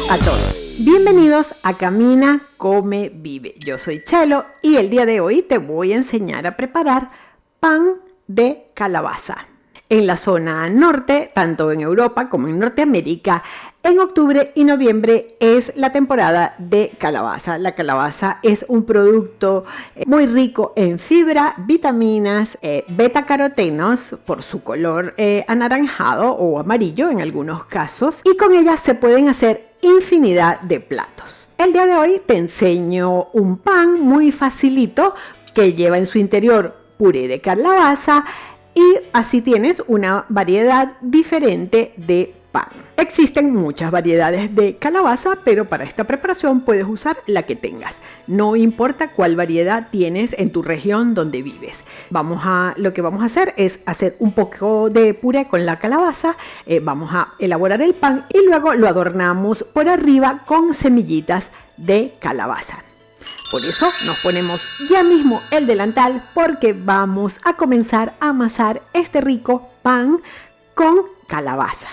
a todos. Bienvenidos a Camina, Come, Vive. Yo soy Chelo y el día de hoy te voy a enseñar a preparar pan de calabaza. En la zona norte, tanto en Europa como en Norteamérica, en octubre y noviembre es la temporada de calabaza. La calabaza es un producto muy rico en fibra, vitaminas, betacarotenos por su color anaranjado o amarillo en algunos casos, y con ella se pueden hacer infinidad de platos. El día de hoy te enseño un pan muy facilito que lleva en su interior puré de calabaza, y así tienes una variedad diferente de pan. Existen muchas variedades de calabaza, pero para esta preparación puedes usar la que tengas. No importa cuál variedad tienes en tu región donde vives. Lo que vamos a hacer es hacer un poco de puré con la calabaza. Vamos a elaborar el pan y luego lo adornamos por arriba con semillitas de calabaza. Por eso nos ponemos ya mismo el delantal, porque vamos a comenzar a amasar este rico pan con calabaza.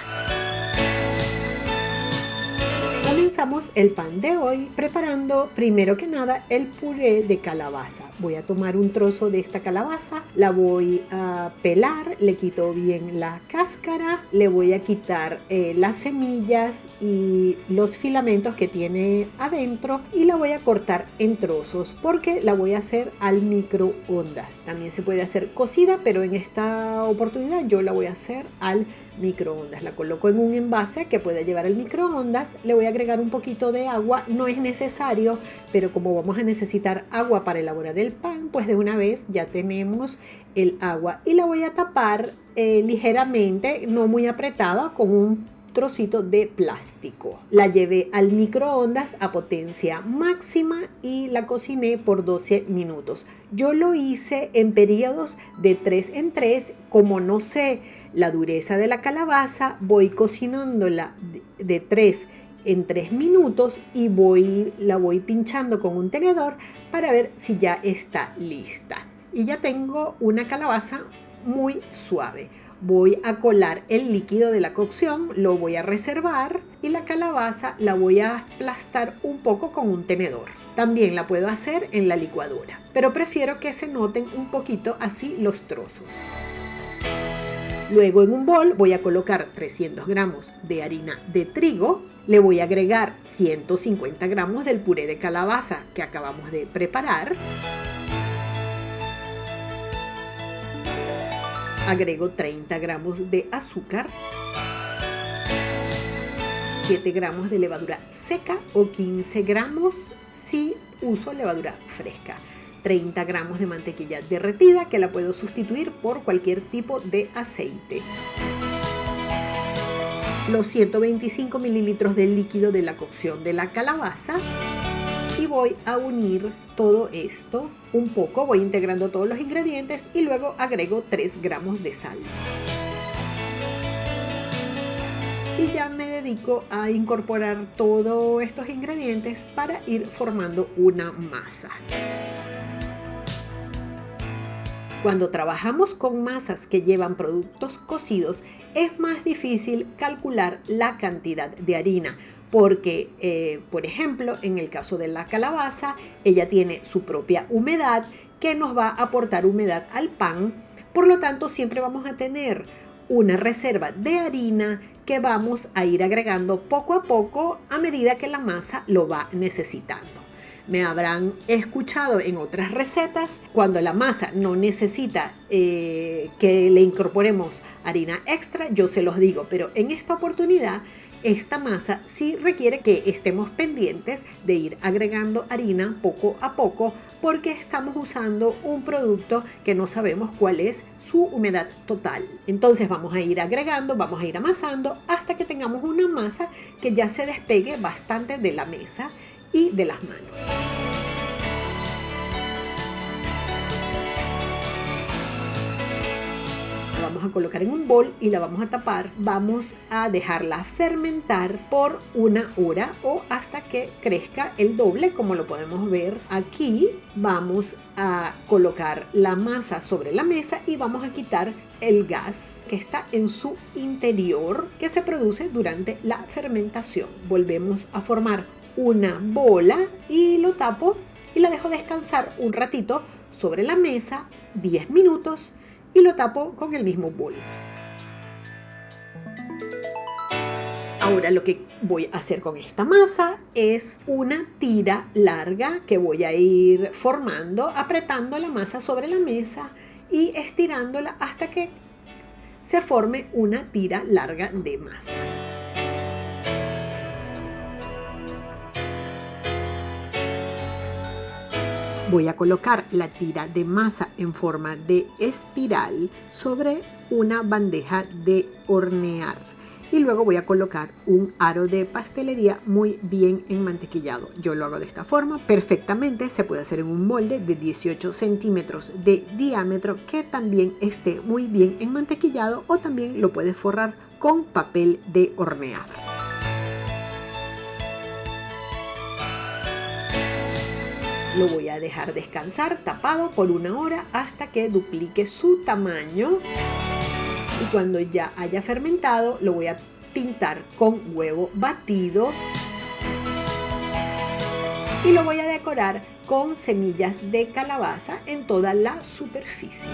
Comenzamos el pan de hoy preparando primero que nada el puré de calabaza. Voy a tomar un trozo de esta calabaza, la voy a pelar, le quito bien la cáscara, le voy a quitar las semillas y los filamentos que tiene adentro y la voy a cortar en trozos porque la voy a hacer al microondas. También se puede hacer cocida, pero en esta oportunidad yo la voy a hacer al microondas. La coloco en un envase que pueda llevar al microondas, le voy a agregar un poquito de agua, no es necesario, pero como vamos a necesitar agua para elaborar el pan, pues de una vez ya tenemos el agua y la voy a tapar ligeramente, no muy apretada, con un trocito de plástico. La llevé al microondas a potencia máxima y la cociné por 12 minutos. Yo lo hice en periodos de 3 en 3, como no sé la dureza de la calabaza, voy cocinándola de 3 en 3 minutos y la voy pinchando con un tenedor para ver si ya está lista. Y ya tengo una calabaza muy suave. Voy a colar el líquido de la cocción, lo voy a reservar y la calabaza la voy a aplastar un poco con un tenedor. También la puedo hacer en la licuadora, pero prefiero que se noten un poquito así los trozos. Luego en un bol voy a colocar 300 gramos de harina de trigo, le voy a agregar 150 gramos del puré de calabaza que acabamos de preparar. Agrego 30 gramos de azúcar, 7 gramos de levadura seca o 15 gramos si uso levadura fresca, 30 gramos de mantequilla derretida que la puedo sustituir por cualquier tipo de aceite, los 125 mililitros del líquido de la cocción de la calabaza. Y voy a unir todo esto un poco, voy integrando todos los ingredientes y luego agrego 3 gramos de sal. Y ya me dedico a incorporar todos estos ingredientes para ir formando una masa. Cuando trabajamos con masas que llevan productos cocidos, es más difícil calcular la cantidad de harina. Porque, por ejemplo, en el caso de la calabaza, ella tiene su propia humedad que nos va a aportar humedad al pan. Por lo tanto, siempre vamos a tener una reserva de harina que vamos a ir agregando poco a poco a medida que la masa lo va necesitando. Me habrán escuchado en otras recetas, cuando la masa no necesita que le incorporemos harina extra, yo se los digo, pero en esta oportunidad esta masa sí requiere que estemos pendientes de ir agregando harina poco a poco, porque estamos usando un producto que no sabemos cuál es su humedad total. Entonces vamos a ir agregando, vamos a ir amasando hasta que tengamos una masa que ya se despegue bastante de la mesa y de las manos. Vamos a colocar en un bol y la vamos a tapar. Vamos a dejarla fermentar por 1 hora o hasta que crezca el doble, como lo podemos ver aquí. Vamos a colocar la masa sobre la mesa y vamos a quitar el gas que está en su interior que se produce durante la fermentación. Volvemos a formar una bola y lo tapo y la dejo descansar un ratito sobre la mesa, 10 minutos, y lo tapo con el mismo bol. Ahora lo que voy a hacer con esta masa es una tira larga que voy a ir formando, apretando la masa sobre la mesa y estirándola hasta que se forme una tira larga de masa. Voy a colocar la tira de masa en forma de espiral sobre una bandeja de hornear y luego voy a colocar un aro de pastelería muy bien enmantequillado. Yo lo hago de esta forma, perfectamente se puede hacer en un molde de 18 centímetros de diámetro que también esté muy bien enmantequillado, o también lo puedes forrar con papel de hornear. Lo voy a dejar descansar tapado por 1 hora hasta que duplique su tamaño. Y cuando ya haya fermentado, lo voy a pintar con huevo batido. Y lo voy a decorar con semillas de calabaza en toda la superficie.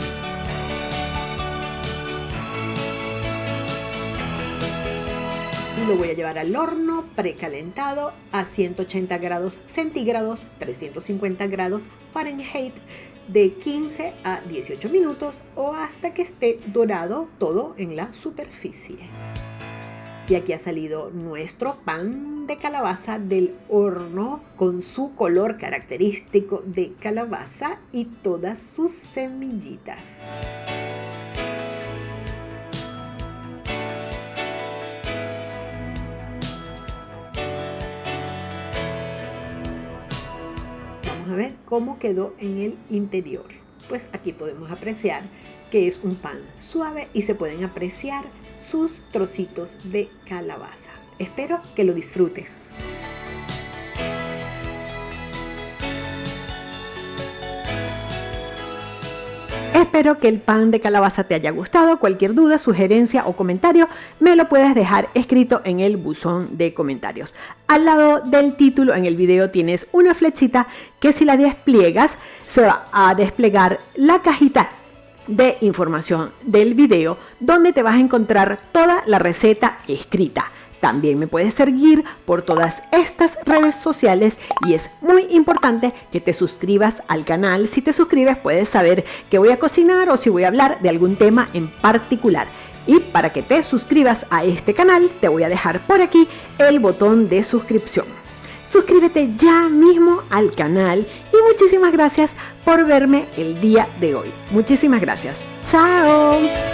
Y lo voy a llevar al horno precalentado a 180 grados centígrados, 350 grados Fahrenheit, de 15 a 18 minutos o hasta que esté dorado todo en la superficie. Y aquí ha salido nuestro pan de calabaza del horno con su color característico de calabaza y todas sus semillitas. A ver cómo quedó en el interior. Pues aquí podemos apreciar que es un pan suave y se pueden apreciar sus trocitos de calabaza. Espero que lo disfrutes. Espero que el pan de calabaza te haya gustado. Cualquier duda, sugerencia o comentario me lo puedes dejar escrito en el buzón de comentarios. Al lado del título en el video tienes una flechita que si la despliegas se va a desplegar la cajita de información del video donde te vas a encontrar toda la receta escrita. También me puedes seguir por todas estas redes sociales y es muy importante que te suscribas al canal. Si te suscribes puedes saber que voy a cocinar o si voy a hablar de algún tema en particular. Y para que te suscribas a este canal te voy a dejar por aquí el botón de suscripción. Suscríbete ya mismo al canal y muchísimas gracias por verme el día de hoy. Muchísimas gracias. ¡Chao!